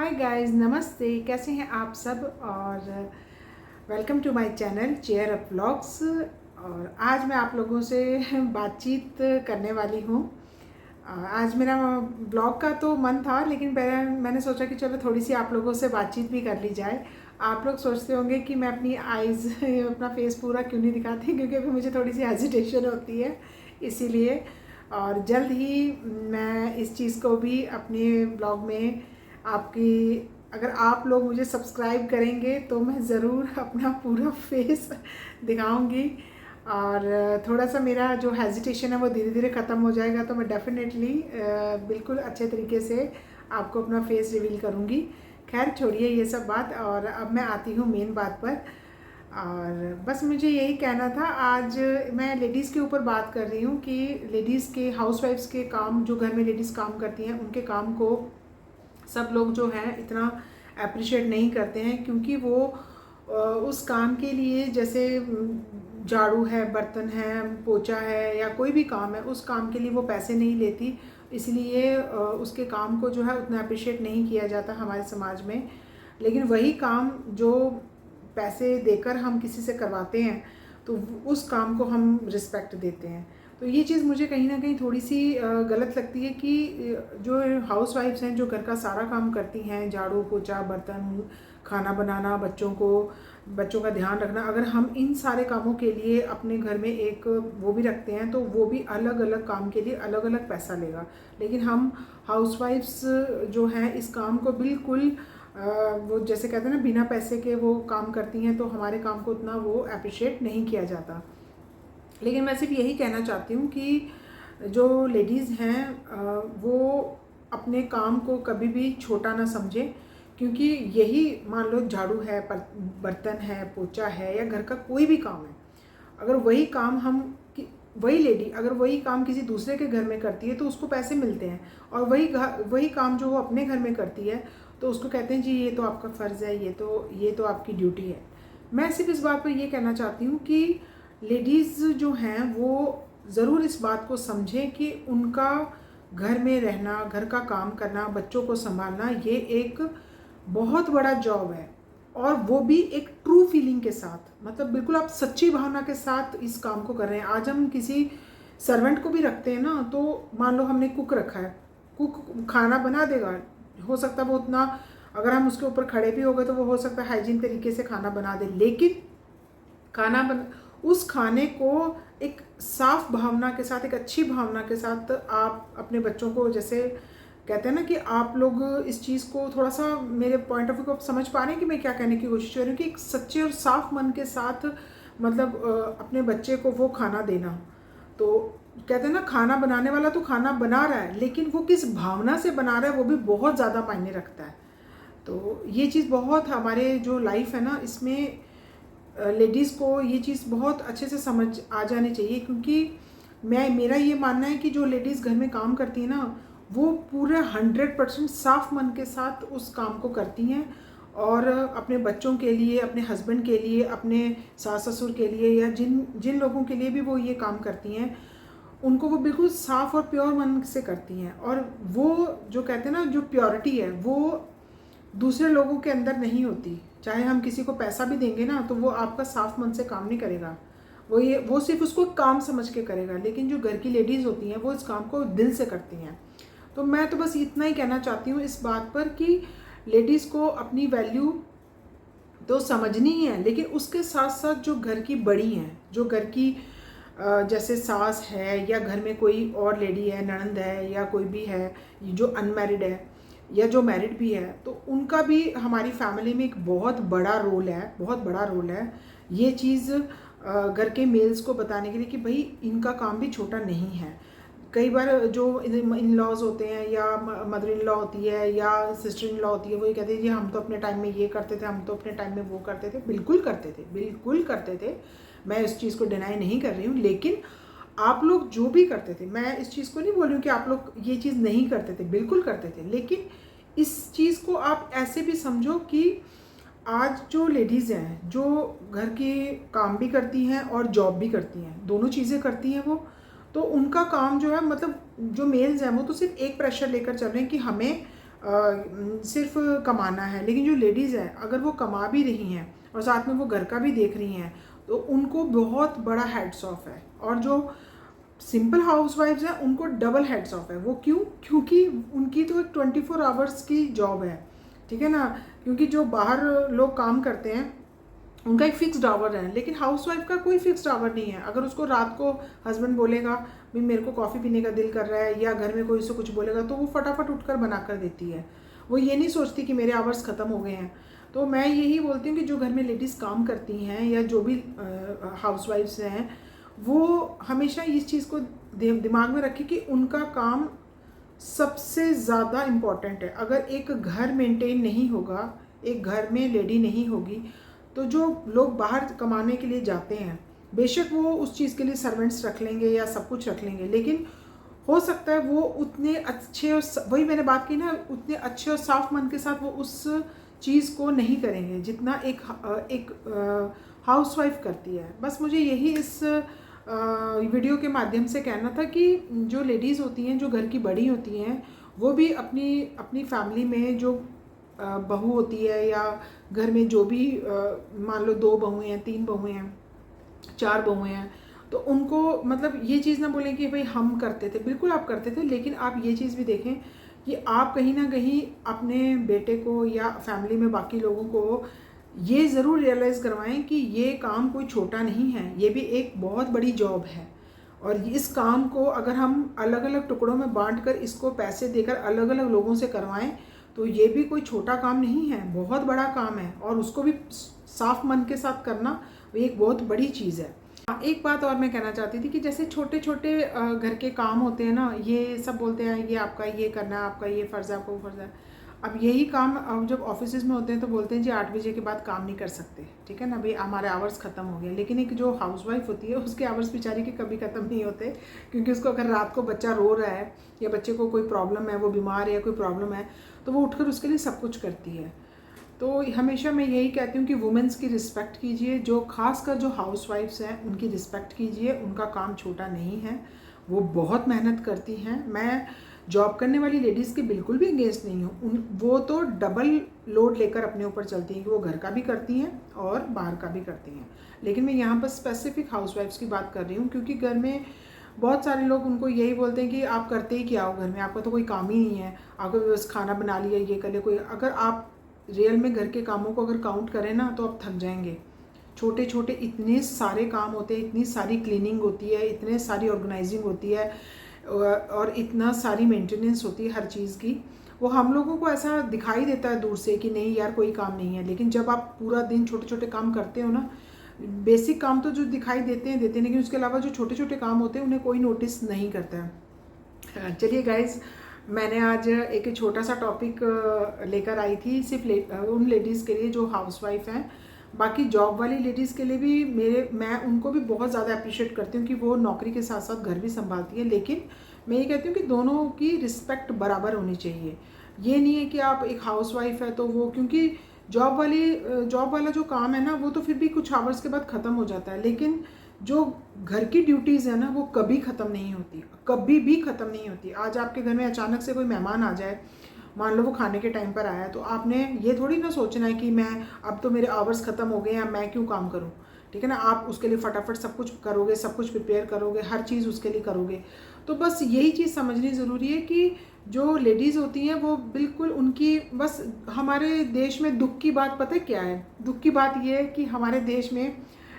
Hi guys, नमस्ते। कैसे हैं आप सब? और welcome to my channel chair up vlogs. और आज मैं आप लोगों से बातचीत करने वाली हूँ। आज मेरा ब्लॉग का तो मन था, लेकिन मैंने सोचा कि चलो थोड़ी सी आप लोगों से बातचीत भी कर ली जाए। आप लोग सोचते होंगे कि मैं अपनी आइज़ अपना फेस पूरा क्यों नहीं दिखाती, क्योंकि अभी मुझे थोड़ी सी हेजिटेशन होती है, इसीलिए। और जल्द ही मैं इस चीज़ को भी अपने ब्लॉग में आपकी, अगर आप लोग मुझे सब्सक्राइब करेंगे तो मैं ज़रूर अपना पूरा फेस दिखाऊंगी। और थोड़ा सा मेरा जो हेजिटेशन है वो धीरे धीरे ख़त्म हो जाएगा, तो मैं डेफिनेटली बिल्कुल अच्छे तरीके से आपको अपना फेस रिवील करूंगी। खैर छोड़िए ये सब बात, और अब मैं आती हूँ मेन बात पर। और बस मुझे यही कहना था, आज मैं लेडीज़ के ऊपर बात कर रही हूँ कि लेडीज़ के, हाउसवाइफ्स के काम, जो घर में लेडीज़ काम करती हैं उनके काम को सब लोग जो हैं इतना अप्रिशिएट नहीं करते हैं, क्योंकि वो उस काम के लिए, जैसे झाड़ू है, बर्तन है, पोछा है, या कोई भी काम है, उस काम के लिए वो पैसे नहीं लेती, इसलिए उसके काम को जो है उतना अप्रिशिएट नहीं किया जाता हमारे समाज में। लेकिन वही काम जो पैसे देकर हम किसी से करवाते हैं, तो उस काम को हम रिस्पेक्ट देते हैं। तो ये चीज़ मुझे कहीं ना कहीं थोड़ी सी गलत लगती है कि जो हाउसवाइफ्स हैं, जो घर का सारा काम करती हैं, झाड़ू पोछा, बर्तन, खाना बनाना, बच्चों का ध्यान रखना, अगर हम इन सारे कामों के लिए अपने घर में एक वो भी रखते हैं, तो वो भी अलग अलग काम के लिए अलग अलग पैसा लेगा। लेकिन हम हाउसवाइफ्स जो हैं इस काम को बिल्कुल वो, जैसे कहते हैं ना, बिना पैसे के वो काम करती हैं, तो हमारे काम को उतना वो अप्रिशिएट नहीं किया जाता। लेकिन मैं सिर्फ यही कहना चाहती हूँ कि जो लेडीज़ हैं वो अपने काम को कभी भी छोटा ना समझें, क्योंकि यही, मान लो झाड़ू है, बर्तन है, पोछा है, या घर का कोई भी काम है, अगर वही काम वही लेडी अगर वही काम किसी दूसरे के घर में करती है तो उसको पैसे मिलते हैं, और वही काम जो वो अपने घर में करती है तो उसको कहते हैं जी ये तो आपका फ़र्ज़ है, ये तो आपकी ड्यूटी है। मैं सिर्फ इस बात पर ये कहना चाहती हूँ कि लेडीज़ जो हैं वो ज़रूर इस बात को समझें कि उनका घर में रहना, घर का काम करना, बच्चों को संभालना, ये एक बहुत बड़ा जॉब है, और वो भी एक ट्रू फीलिंग के साथ, मतलब बिल्कुल आप सच्ची भावना के साथ इस काम को कर रहे हैं। आज हम किसी सर्वेंट को भी रखते हैं ना, तो मान लो हमने कुक रखा है, कुक खाना बना देगा, हो सकता है वो उतना, अगर हम उसके ऊपर खड़े भी हो गए तो वो हो सकता है हाइजीन तरीके से खाना बना दे, लेकिन उस खाने को एक साफ भावना के साथ, एक अच्छी भावना के साथ आप अपने बच्चों को, जैसे कहते हैं ना कि आप लोग इस चीज़ को थोड़ा सा, मेरे पॉइंट ऑफ व्यू को समझ पा रहे हैं कि मैं क्या कहने की कोशिश कर रही हूँ, कि एक सच्चे और साफ मन के साथ, मतलब अपने बच्चे को वो खाना देना। तो कहते हैं ना, खाना बनाने वाला तो खाना बना रहा है, लेकिन वो किस भावना से बना रहा है वो भी बहुत ज़्यादा मायने रखता है। तो ये चीज़ बहुत, हमारे जो लाइफ है ना, इसमें लेडीज़ को ये चीज़ बहुत अच्छे से समझ आ जानी चाहिए, क्योंकि मेरा ये मानना है कि जो लेडीज़ घर में काम करती हैं ना, वो पूरे 100% साफ मन के साथ उस काम को करती हैं, और अपने बच्चों के लिए, अपने हस्बैंड के लिए, अपने सास ससुर के लिए, या जिन जिन लोगों के लिए भी वो ये काम करती हैं, उनको वो बिल्कुल साफ़ और प्योर मन से करती हैं। और वो जो कहते हैं ना, जो प्योरिटी है वो दूसरे लोगों के अंदर नहीं होती। चाहे हम किसी को पैसा भी देंगे ना, तो वो आपका साफ मन से काम नहीं करेगा, वो सिर्फ उसको काम समझ के करेगा। लेकिन जो घर की लेडीज़ होती हैं वो इस काम को दिल से करती हैं। तो मैं तो बस इतना ही कहना चाहती हूँ इस बात पर कि लेडीज़ को अपनी वैल्यू तो समझनी ही है, लेकिन उसके साथ साथ जो घर की बड़ी हैं, जो घर की जैसे सास है, या घर में कोई और लेडी है, ननंद है, या कोई भी है जो अनमैरिड है या जो मैरिड भी है, तो उनका भी हमारी फैमिली में एक बहुत बड़ा रोल है, बहुत बड़ा रोल है। ये चीज़ घर के मेल्स को बताने के लिए कि भाई इनका काम भी छोटा नहीं है। कई बार जो इन लॉज होते हैं, या मदर इन लॉ होती है, या सिस्टर इन लॉ होती है, वो ये कहते हैं जी हम तो अपने टाइम में ये करते थे, हम तो अपने टाइम में वो करते थे। बिल्कुल करते थे, बिल्कुल करते थे, मैं इस चीज़ को डिनाई नहीं कर रही हूँ। लेकिन आप लोग जो भी करते थे, मैं इस चीज़ को नहीं बोल रही हूँ कि आप लोग ये चीज़ नहीं करते थे, बिल्कुल करते थे। लेकिन इस चीज़ को आप ऐसे भी समझो कि आज जो लेडीज़ हैं, जो घर के काम भी करती हैं और जॉब भी करती हैं, दोनों चीज़ें करती हैं वो, तो उनका काम जो है, मतलब जो मेल्स हैं वो तो सिर्फ एक प्रेशर लेकर चल रहे हैं कि हमें सिर्फ कमाना है। लेकिन जो लेडीज़ है अगर वो कमा भी रही हैं और साथ में वो घर का भी देख रही हैं तो उनको बहुत बड़ा हेड्स ऑफ है। और जो सिंपल हाउसवाइफ्स हैं उनको डबल हेड्स ऑफ है। वो क्यों? क्योंकि उनकी तो एक 24 आवर्स की जॉब है, ठीक है ना। क्योंकि जो बाहर लोग काम करते हैं उनका एक फिक्स्ड आवर है, लेकिन हाउसवाइफ का कोई फिक्स्ड आवर नहीं है। अगर उसको रात को हस्बैंड बोलेगा भाई मेरे को कॉफ़ी पीने का दिल कर रहा है, या घर में कोई से कुछ बोलेगा, तो वो फटाफट उठकर बना कर देती है। वो ये नहीं सोचती कि मेरे आवर्स ख़त्म हो गए हैं। तो मैं यही बोलती हूँ कि जो घर में लेडीज़ काम करती हैं या जो भी हाउसवाइफ्स हैं वो हमेशा इस चीज़ को दिमाग में रखें कि उनका काम सबसे ज़्यादा इम्पॉर्टेंट है। अगर एक घर मेंटेन नहीं होगा, एक घर में लेडी नहीं होगी, तो जो लोग बाहर कमाने के लिए जाते हैं बेशक वो उस चीज़ के लिए सर्वेंट्स रख लेंगे या सब कुछ रख लेंगे, लेकिन हो सकता है वो उतने अच्छे और वही मैंने बात की ना, उतने अच्छे और साफ मन के साथ वो उस चीज़ को नहीं करेंगे जितना एक हाउसवाइफ करती है। बस मुझे यही इस वीडियो के माध्यम से कहना था कि जो लेडीज़ होती हैं, जो घर की बड़ी होती हैं, वो भी अपनी अपनी फैमिली में जो बहू होती है या घर में जो भी मान लो 2 बहुएँ हैं, 3 बहुएँ हैं, 4 बहुएँ हैं, तो उनको मतलब ये चीज़ ना बोलें कि भाई हम करते थे। बिल्कुल आप करते थे, लेकिन आप ये चीज़ भी देखें कि आप कहीं ना कहीं अपने बेटे को या फैमिली में बाकी लोगों को ये ज़रूर रियलाइज़ करवाएं कि ये काम कोई छोटा नहीं है, ये भी एक बहुत बड़ी जॉब है। और इस काम को अगर हम अलग अलग टुकड़ों में बांट कर इसको पैसे देकर अलग अलग लोगों से करवाएं तो ये भी कोई छोटा काम नहीं है, बहुत बड़ा काम है। और उसको भी साफ मन के साथ करना एक बहुत बड़ी चीज़ है। एक बात और मैं कहना चाहती थी कि जैसे छोटे छोटे घर के काम होते हैं ना, ये सब बोलते हैं ये आपका ये करना है, आपका ये फ़र्ज़ है, आपका वो फ़र्ज़ है। अब यही काम अब जब ऑफिस में होते हैं तो बोलते हैं जी 8 बजे के बाद काम नहीं कर सकते, ठीक है ना, भाई हमारे आवर्स ख़त्म हो गए। लेकिन एक जो हाउसवाइफ होती है उसके आवर्स बेचारी के कभी ख़त्म नहीं होते, क्योंकि उसको अगर रात को बच्चा रो रहा है या बच्चे को कोई प्रॉब्लम है, वो बीमार है या कोई प्रॉब्लम है, तो वो उठकर उसके लिए सब कुछ करती है। तो हमेशा मैं यही कहती हूँ कि वुमेंस की रिस्पेक्ट कीजिए, जो खासकर जो हाउसवाइफ्स हैं उनकी रिस्पेक्ट कीजिए। उनका काम छोटा नहीं है, वो बहुत मेहनत करती हैं। मैं जॉब करने वाली लेडीज़ के बिल्कुल भी अगेंस्ट नहीं हूँ। वो तो डबल लोड लेकर अपने ऊपर चलती हैं कि वो घर का भी करती हैं और बाहर का भी करती हैं। लेकिन मैं यहाँ पर स्पेसिफिक हाउसवाइफ्स की बात कर रही हूँ, क्योंकि घर में बहुत सारे लोग उनको यही बोलते हैं कि आप करते ही क्या हो घर में, आपका तो कोई काम ही नहीं है, आपको बस खाना बना लिया, ये कर लिया। कोई अगर आप रियल में घर के कामों को अगर काउंट करें ना तो आप थक जाएंगे। छोटे छोटे इतने सारे काम होते हैं, इतनी सारी क्लीनिंग होती है, इतने सारी ऑर्गेनाइजिंग होती है और इतना सारी मेंटेनेंस होती है हर चीज़ की। वो हम लोगों को ऐसा दिखाई देता है दूर से कि नहीं यार कोई काम नहीं है, लेकिन जब आप पूरा दिन छोटे छोटे काम करते हो ना, बेसिक काम तो जो दिखाई देते हैं लेकिन उसके अलावा जो छोटे छोटे काम होते हैं उन्हें कोई नोटिस नहीं करता है। चलिए गाइज, मैंने आज एक छोटा सा टॉपिक लेकर आई थी सिर्फ उन लेडीज़ के लिए जो हाउसवाइफ हैं। बाकी जॉब वाली लेडीज़ के लिए भी मैं उनको भी बहुत ज़्यादा अप्रिशिएट करती हूँ कि वो नौकरी के साथ साथ घर भी संभालती है। लेकिन मैं ये कहती हूँ कि दोनों की रिस्पेक्ट बराबर होनी चाहिए। ये नहीं है कि आप एक हाउसवाइफ है तो वो, क्योंकि जॉब वाला जो काम है ना वो तो फिर भी कुछ आवर्स के बाद ख़त्म हो जाता है, लेकिन जो घर की ड्यूटीज़ है ना वो कभी ख़त्म नहीं होती, कभी भी ख़त्म नहीं होती। आज आपके घर में अचानक से कोई मेहमान आ जाए, मान लो वो खाने के टाइम पर आया, तो आपने ये थोड़ी ना सोचना है कि मैं अब तो मेरे आवर्स ख़त्म हो गए हैं, मैं क्यों काम करूं, ठीक है ना। आप उसके लिए फटाफट सब कुछ करोगे, सब कुछ प्रिपेयर करोगे, हर चीज़ उसके लिए करोगे। तो बस यही चीज़ समझनी ज़रूरी है कि जो लेडीज़ होती हैं वो बिल्कुल उनकी बस, हमारे देश में दुख की बात पता है क्या है? दुख की बात ये है कि हमारे देश में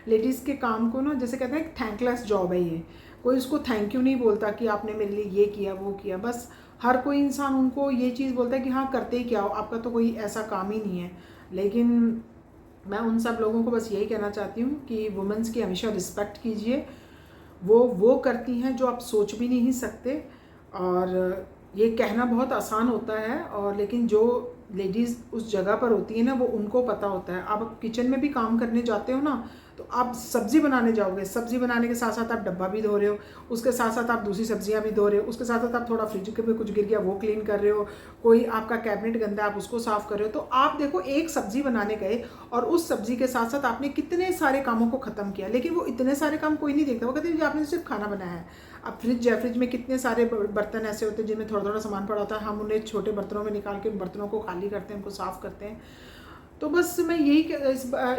लेडीज़ के काम को ना जैसे कहते हैं थैंकलेस जॉब है ये, कोई उसको थैंक यू नहीं बोलता कि आपने मेरे लिए ये किया वो किया। बस हर कोई इंसान उनको ये चीज़ बोलता है कि हाँ करते ही क्या हो, आपका तो कोई ऐसा काम ही नहीं है। लेकिन मैं उन सब लोगों को बस यही कहना चाहती हूँ कि वुमेंस की हमेशा रिस्पेक्ट कीजिए। वो करती हैं जो आप सोच भी नहीं सकते, और ये कहना बहुत आसान होता है, और लेकिन जो लेडीज़ उस जगह पर होती है ना वो उनको पता होता है। आप किचन में भी काम करने जाते हो ना तो आप सब्ज़ी बनाने जाओगे, सब्ज़ी बनाने के साथ साथ आप डब्बा भी धो रहे हो, उसके साथ साथ आप दूसरी सब्जियां भी धो रहे हो, उसके साथ साथ आप थोड़ा फ्रिज के पे कुछ गिर गया वो क्लीन कर रहे हो, कोई आपका कैबिनेट गंदा आप उसको साफ़ कर रहे हो। तो आप देखो, एक सब्ज़ी बनाने गए और उस सब्ज़ी के साथ साथ आपने कितने सारे कामों को ख़त्म किया, लेकिन वो इतने सारे काम कोई नहीं देखता। वो कहते हैं आपने सिर्फ खाना बनाया है। अब फ्रिज में कितने सारे बर्तन ऐसे होते हैं जिनमें थोड़ा थोड़ा सामान पड़ा होता है, हम उन्हें छोटे बर्तनों में निकाल के उन बर्तनों को खाली करते हैं, उनको साफ़ करते हैं। तो बस मैं यही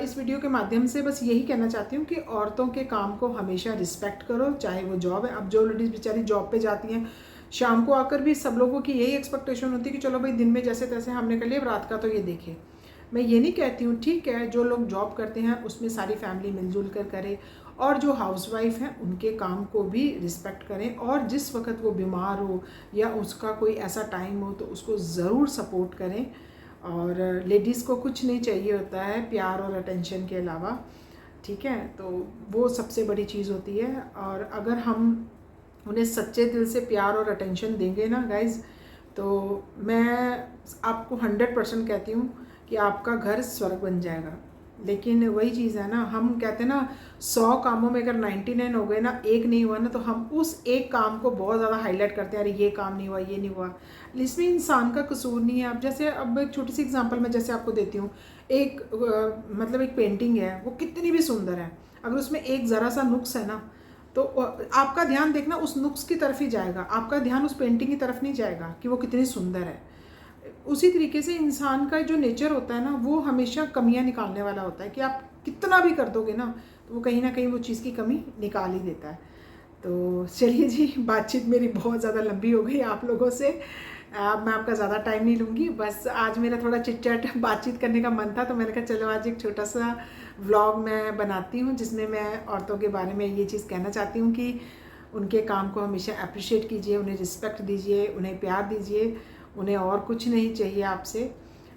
इस वीडियो के माध्यम से बस यही कहना चाहती हूँ कि औरतों के काम को हमेशा रिस्पेक्ट करो, चाहे वो जॉब है। अब जो लेडीज़ बेचारी जॉब पे जाती हैं, शाम को आकर भी सब लोगों की यही एक्सपेक्टेशन होती है कि चलो भाई दिन में जैसे तैसे हमने कर लिया, रात का तो ये देखे। मैं ये नहीं कहती हूँ, ठीक है, जो लोग जॉब करते हैं उसमें सारी फैमिली मिलजुल कर करे, और जो हाउसवाइफ हैं उनके काम को भी रिस्पेक्ट करें, और जिस वक्त वो बीमार हो या उसका कोई ऐसा टाइम हो तो उसको ज़रूर सपोर्ट करें। और लेडीज़ को कुछ नहीं चाहिए होता है प्यार और अटेंशन के अलावा, ठीक है, तो वो सबसे बड़ी चीज़ होती है। और अगर हम उन्हें सच्चे दिल से प्यार और अटेंशन देंगे ना गाइज़, तो मैं आपको 100% कहती हूँ कि आपका घर स्वर्ग बन जाएगा। लेकिन वही चीज़ है ना, हम कहते हैं ना 100 कामों में अगर 99 हो गए ना, एक नहीं हुआ ना, तो हम उस एक काम को बहुत ज़्यादा हाईलाइट करते हैं, अरे ये काम नहीं हुआ, ये नहीं हुआ। इसमें इंसान का कसूर नहीं है। अब जैसे अब एक छोटी सी एग्जांपल मैं जैसे आपको देती हूँ, एक मतलब एक पेंटिंग है, वो कितनी भी सुंदर है, अगर उसमें एक ज़रा सा नुक्स है ना, तो आपका ध्यान देखना उस नुक्स की तरफ ही जाएगा, आपका ध्यान उस पेंटिंग की तरफ नहीं जाएगा कि वो कितनी सुंदर है। उसी तरीके से इंसान का जो नेचर होता है ना, वो हमेशा कमियां निकालने वाला होता है, कि आप कितना भी कर दोगे ना तो वो कहीं ना कहीं वो चीज़ की कमी निकाल ही देता है। तो चलिए जी, बातचीत मेरी बहुत ज़्यादा लंबी हो गई आप लोगों से। अब मैं आपका ज़्यादा टाइम नहीं लूँगी, बस आज मेरा थोड़ा चिट चैट बातचीत करने का मन था, तो मैंने कहा चलो आज एक छोटा सा व्लॉग मैं बनाती हूँ, जिसमें मैं औरतों के बारे में ये चीज़ कहना चाहती हूँ कि उनके काम को हमेशा अप्रिशिएट कीजिए, उन्हें रिस्पेक्ट दीजिए, उन्हें प्यार दीजिए, उन्हें और कुछ नहीं चाहिए आपसे।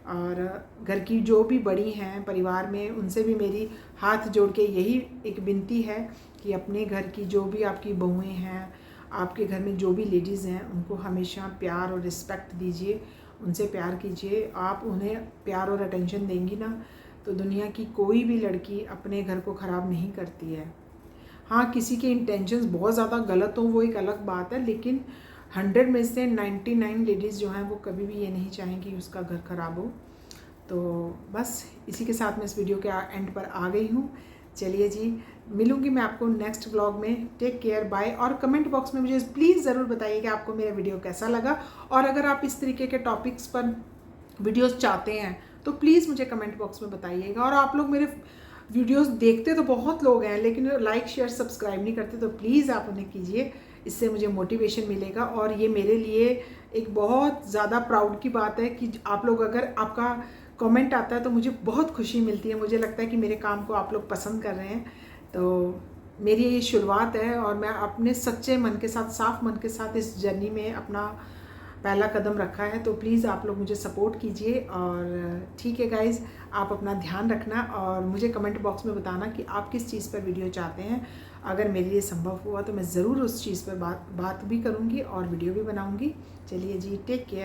और घर की जो भी बड़ी हैं परिवार में, उनसे भी मेरी हाथ जोड़ के यही एक विनती है कि अपने घर की जो भी आपकी बहुएं हैं, आपके घर में जो भी लेडीज़ हैं, उनको हमेशा प्यार और रिस्पेक्ट दीजिए, उनसे प्यार कीजिए। आप उन्हें प्यार और अटेंशन देंगी ना, तो दुनिया की कोई भी लड़की अपने घर को ख़राब नहीं करती है। हाँ, किसी के इंटेंशंस बहुत ज़्यादा गलत हो वो एक अलग बात है, लेकिन 100 में से 99 लेडीज़ जो हैं वो कभी भी ये नहीं चाहेंगी उसका घर ख़राब हो। तो बस इसी के साथ मैं इस वीडियो के एंड पर आ गई हूँ। चलिए जी, मिलूँगी मैं आपको नेक्स्ट व्लॉग में। Take care, bye. और कमेंट बॉक्स में मुझे प्लीज़ ज़रूर बताइए कि आपको मेरा वीडियो कैसा लगा, और अगर आप इस तरीके के टॉपिक्स पर वीडियोस चाहते हैं तो प्लीज़ मुझे कमेंट बॉक्स में बताइएगा। और आप लोग मेरे वीडियोस देखते तो बहुत लोग हैं, लेकिन लाइक शेयर सब्सक्राइब नहीं करते, तो प्लीज़ आप उन्हें कीजिए, इससे मुझे मोटिवेशन मिलेगा। और ये मेरे लिए एक बहुत ज़्यादा प्राउड की बात है कि आप लोग, अगर आपका कमेंट आता है तो मुझे बहुत खुशी मिलती है, मुझे लगता है कि मेरे काम को आप लोग पसंद कर रहे हैं। तो मेरी ये शुरुआत है, और मैं अपने सच्चे मन के साथ, साफ मन के साथ इस जर्नी में अपना पहला कदम रखा है। तो प्लीज़ आप लोग मुझे सपोर्ट कीजिए। और ठीक है गाइज़, आप अपना ध्यान रखना, और मुझे कमेंट बॉक्स में बताना कि आप किस चीज़ पर वीडियो चाहते हैं। अगर मेरे लिए संभव हुआ तो मैं ज़रूर उस चीज़ पर बात भी करूँगी और वीडियो भी बनाऊँगी। चलिए जी, टेक केयर।